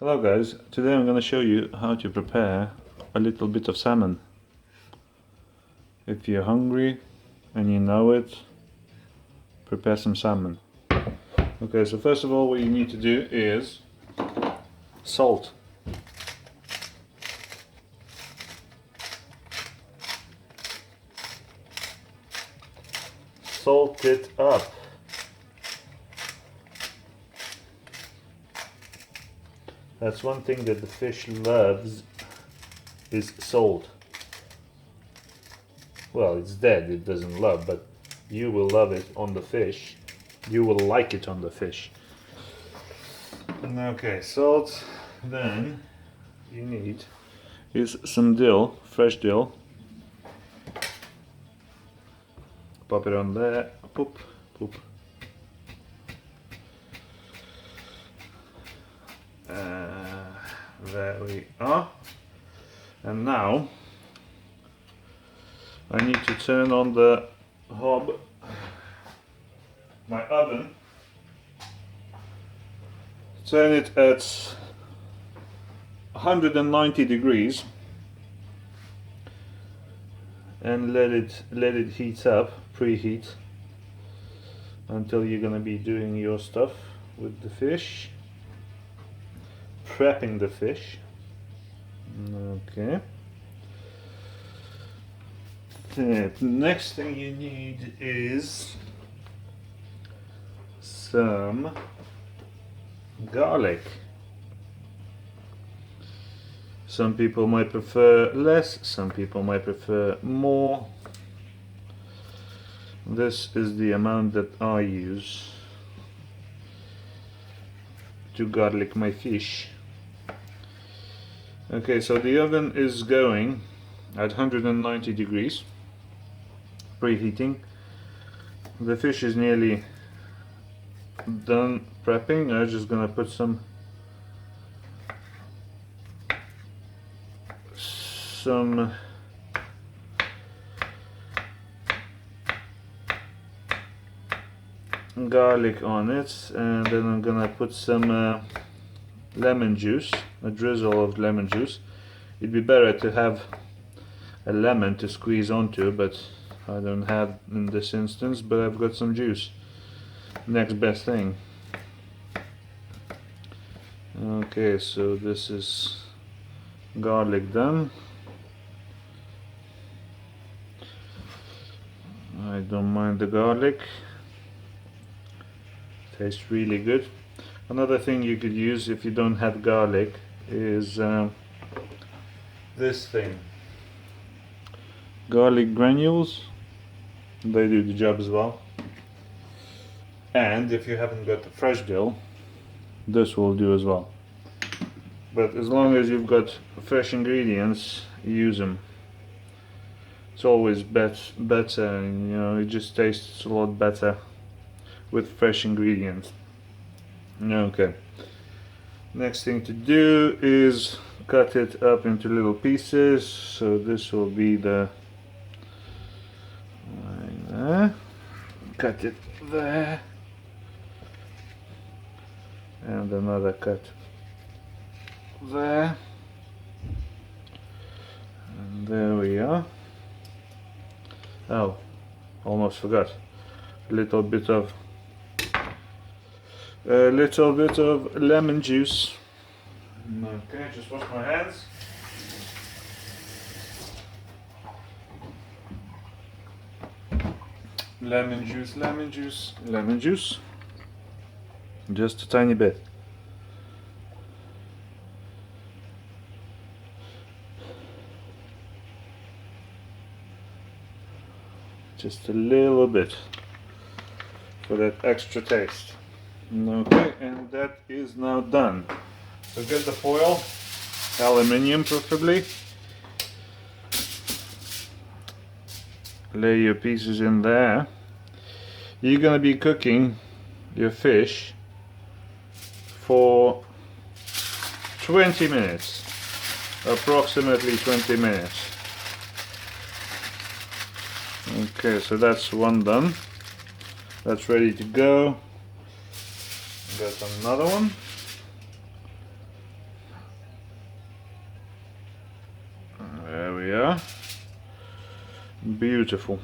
Hello guys, today I'm going to show you how to prepare a little bit of salmon. If you're hungry and you know it, prepare some salmon. Okay, so first of all what you need to do is salt. Salt it up. That's one thing that the fish loves, is salt. Well, it's dead, it doesn't love, but you will love it on the fish. You will like it on the fish. Okay, salt. Then you need is some dill, fresh dill. Pop it on there. Poop, poop. There we are. And now I need to turn on the hob, my oven. Turn it at 190 degrees and let it heat up, preheat, until you're gonna be doing your stuff with the fish, prepping the fish. Okay. The next thing you need is some garlic. Some people might prefer less, some people might prefer more. This is the amount that I use to garlic my fish. Okay, so the oven is going at 190 degrees, preheating. The fish is nearly done prepping. I'm just gonna put some garlic on it, and then I'm gonna put some lemon juice, a drizzle of lemon juice. It'd be better to have a lemon to squeeze onto, but I don't have in this instance, but I've got some juice. Next best thing. Okay, so this is garlic done. I don't mind the garlic. Tastes really good. Another thing you could use if you don't have garlic is this thing. Garlic granules. They do the job as well. And if you haven't got the fresh dill, this will do as well. But as long as you've got fresh ingredients, use them. It's always better, you know, it just tastes a lot better with fresh ingredients. Okay. Next thing to do is cut it up into little pieces. So this will be the like there. Cut it there. And another cut there. And there we are. Oh, almost forgot. A little bit of lemon juice. Okay, just wash my hands. Lemon juice, lemon juice, lemon juice. Just a tiny bit. Just a little bit for that extra taste. Okay, and that is now done. So get the foil, aluminium preferably. Lay your pieces in there. You're gonna be cooking your fish for 20 minutes, approximately 20 minutes. Okay, so that's one done. That's ready to go. Got another one. beautiful.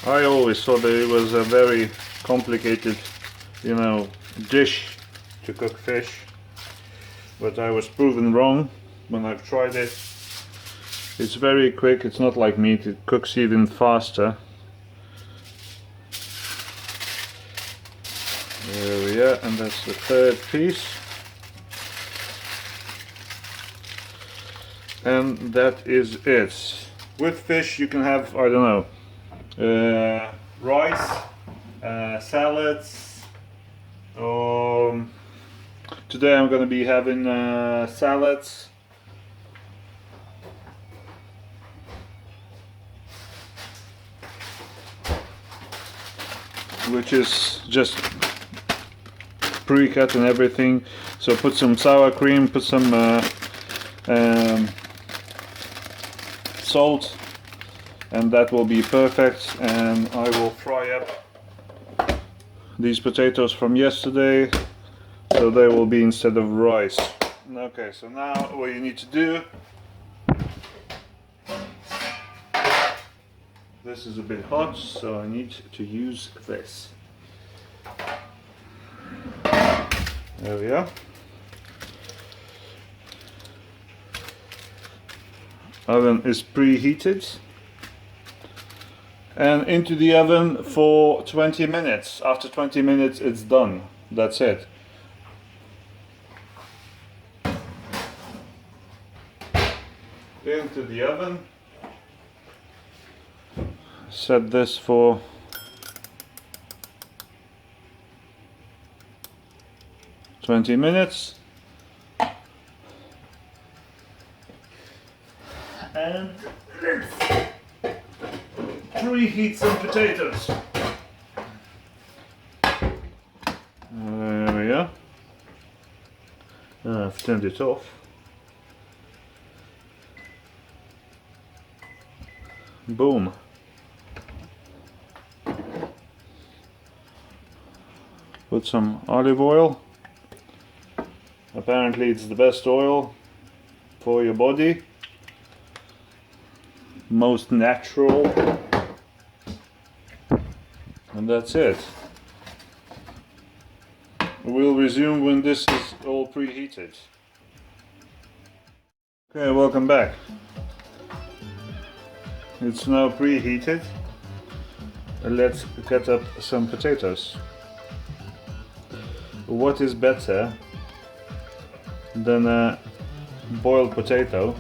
I always thought that it was a very complicated, you know, dish to cook fish, but I was proven wrong when I've tried it. It's very quick, it's not like meat, it cooks even faster. There we are, and that's the third piece. And that is it. With fish you can have, I don't know, rice, salads. Today I'm going to be having salads. Which is just pre-cut and everything. So put some sour cream, put some salt, and that will be perfect. And I will fry up these potatoes from yesterday, so they will be instead of rice. Okay, so now what you need to do, this is a bit hot, so I need to use this. There we are. Oven is preheated. And into the oven for 20 minutes. After 20 minutes it's done. That's it. Into the oven. Set this for 20 minutes. And let's preheat some potatoes. There we are. I've turned it off. Boom. Put some olive oil. Apparently it's the best oil for your body. Most natural. And that's it. We'll resume when this is all preheated. Okay, welcome back. It's now preheated. Let's cut up some potatoes. What is better than a boiled potato?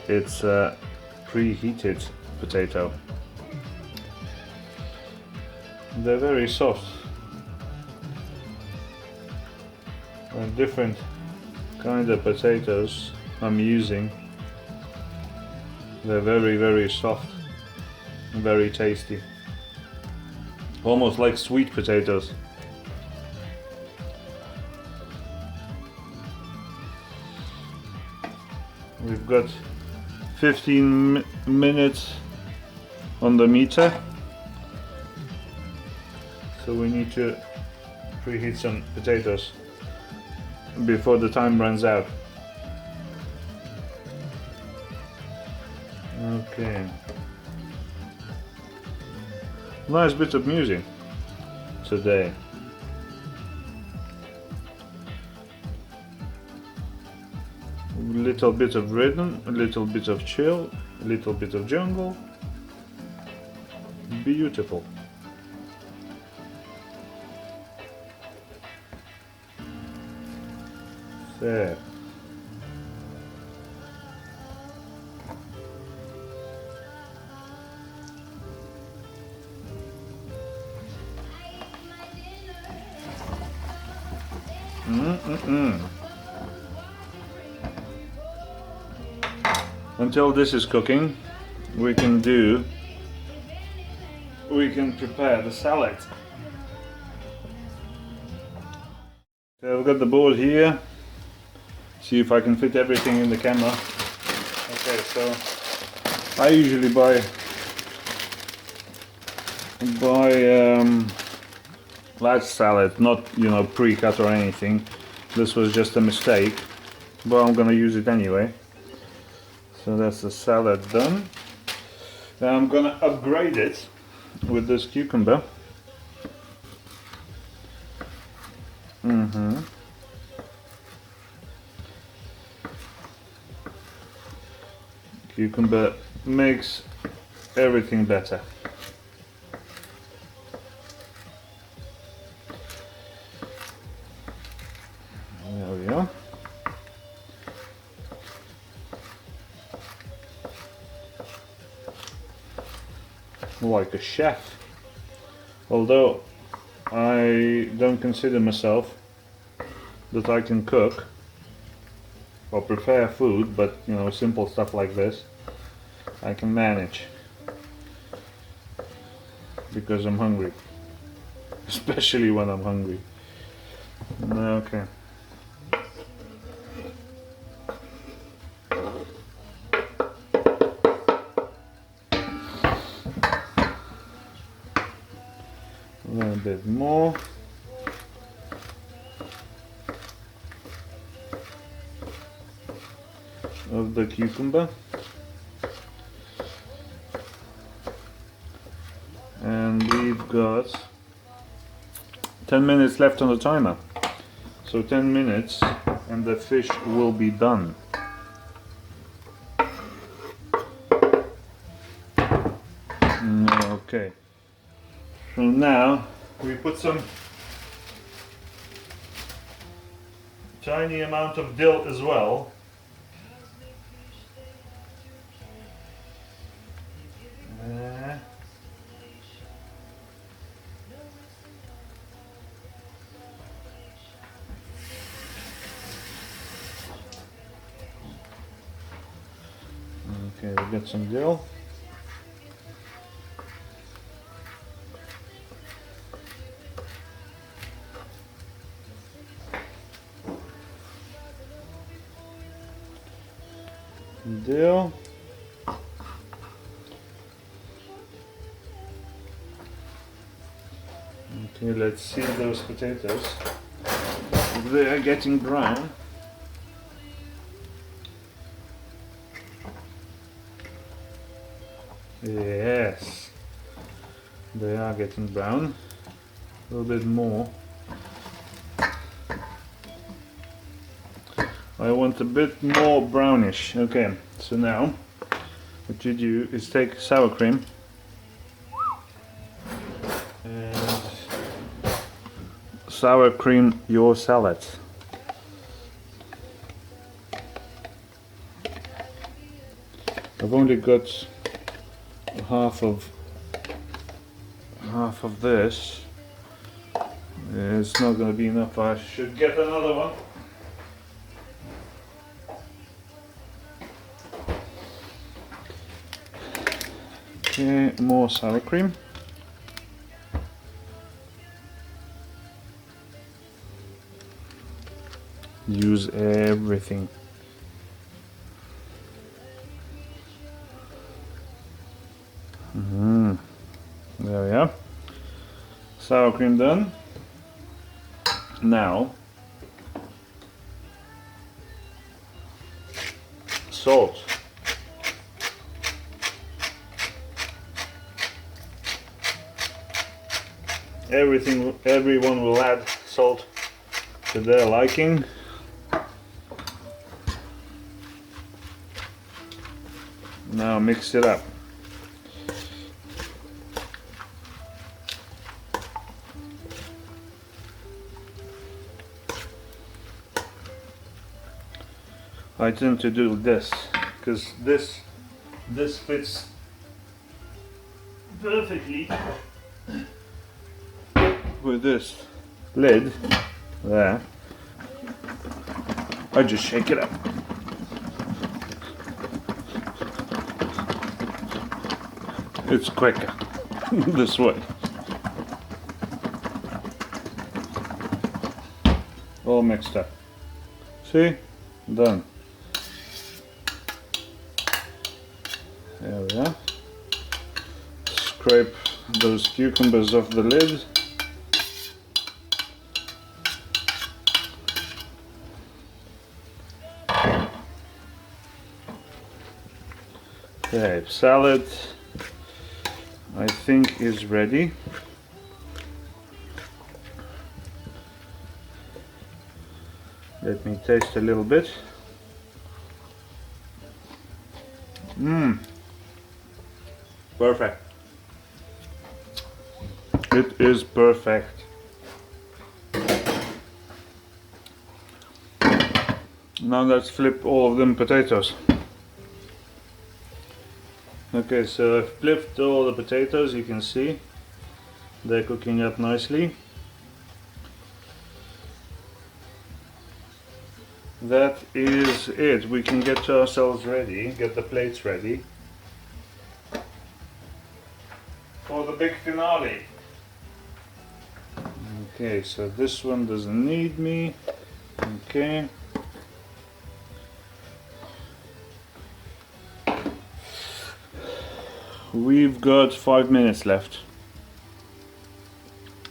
It's a preheated potato. They're very soft. Different kind of potatoes I'm using. They're very soft and very tasty. Almost like sweet potatoes. We've got 15 minutes on the meter, so we need to preheat some potatoes before the time runs out. Okay. Nice bit of music today. A little bit of rhythm, a little bit of chill, a little bit of jungle. Beautiful. There. Until this is cooking, we can prepare the salad. So I've got the board here. See if I can fit everything in the camera. Okay, so I usually buy large salad, not, you know, pre-cut or anything. This was just a mistake, but I'm gonna use it anyway. So that's the salad done. Now I'm gonna upgrade it with this cucumber. Cucumber makes everything better. There we are. Like a chef. Although I don't consider myself that I can cook or prepare food, but you know, simple stuff like this I can manage because I'm hungry, especially when I'm hungry. Okay. A little bit more. Of the cucumber. And we've got 10 minutes left on the timer. So 10 minutes and the fish will be done. Okay. So now we put some tiny amount of dill as well. Okay, we got some dill. Dill. Okay, let's see those potatoes. They are getting brown. Yes, they are getting brown. A little bit more. I want a bit more brownish. Okay, so now what you do is take sour cream and sour cream your salad. I've only got half of this. It's not going to be enough. I should get another one. Okay, more sour cream. Use everything. There we are. Sour cream done. Now salt. Everyone will add salt to their liking. Now mix it up. I tend to do this because this fits perfectly with this lid there. I just shake it up. It's quicker this way. All mixed up. See? Done. There we are. Scrape those cucumbers off the lid. Okay, salad I think is ready. Let me taste a little bit. Perfect. It is perfect. Now let's flip all of them potatoes. Okay, so I've flipped all the potatoes, you can see they're cooking up nicely. That is it. We can get ourselves ready, get the plates ready for the big finale. Okay, so this one doesn't need me. Okay. We've got 5 minutes left.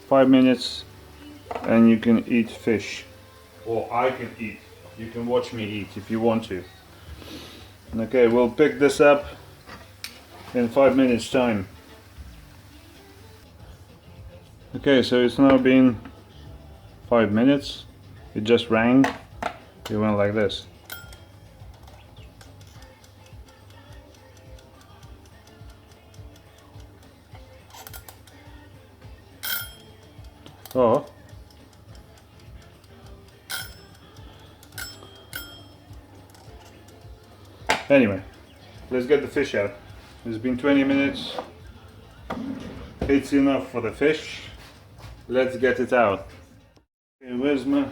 5 minutes and you can eat fish. Or I can eat. You can watch me eat if you want to. Okay, we'll pick this up in 5 minutes time. Okay, so it's now been 5 minutes. It just rang. It went like this. Oh. Anyway, let's get the fish out. It's been 20 minutes. It's enough for the fish. Let's get it out. Okay, where's my...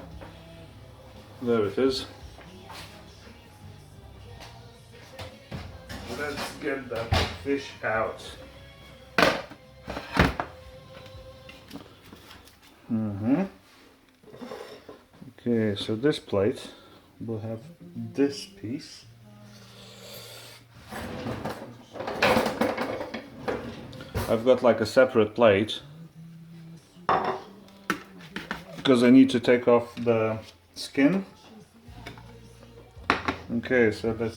There it is. Let's get that fish out. Okay, so this plate will have this piece. I've got like a separate plate because I need to take off the skin. Okay, so let's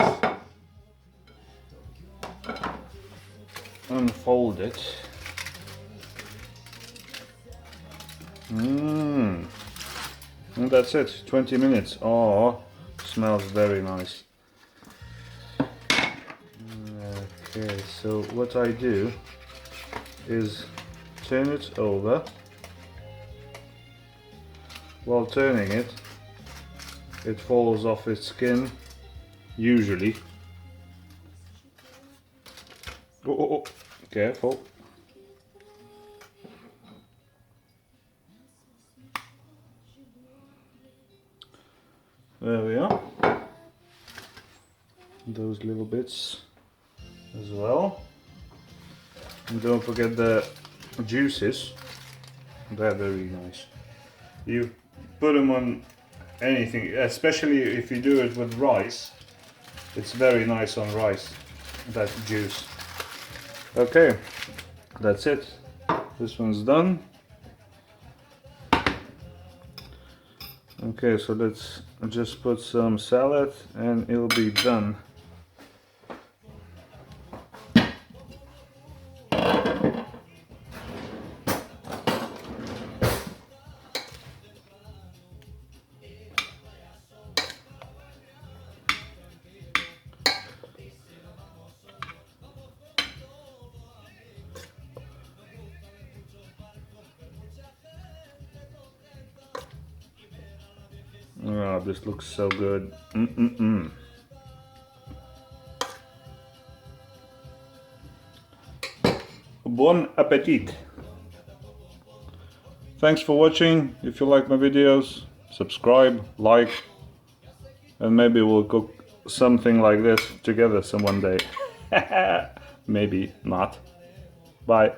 unfold it. And that's it, 20 minutes. Oh, smells very nice. Okay, so what I do is turn it over. While turning it, it falls off its skin, usually. Oh, careful. There we are. Those little bits as well. And don't forget the juices. They're very nice. You put them on anything, especially if you do it with rice. It's very nice on rice, that juice. Okay, that's it. This one's done. Okay, so let's just put some salad and it'll be done. Oh, this looks so good. Bon appetit. Thanks for watching. If you like my videos, subscribe, like, and maybe we'll cook something like this together some one day. Maybe not. Bye.